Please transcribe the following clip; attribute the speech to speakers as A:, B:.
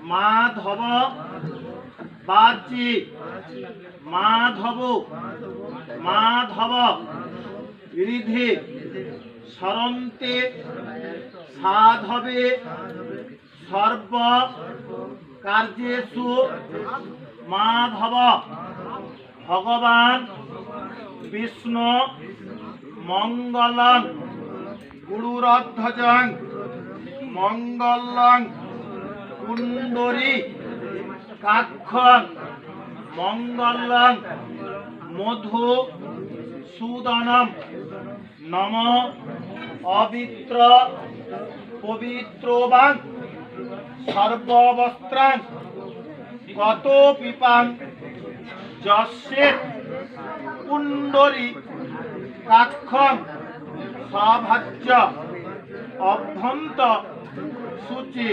A: মাধব বাচি মাধব মাধব ঋধে সরন্তে সাধবে সর্ব কার্যেষু মাধব ভগবান বিষ্ণু মঙ্গলং গুরুরধ্বজং মঙ্গলং কুণ্ডরী কাক্ষং মঙ্গলং মধু সুদনম নম অবিত্র পবিত্রবাং সর্ববস্ত্রাং কত পিপাং যস্যে কুণ্ডরী কাক্ষং সভাজ্য অভ্যন্ত সূচি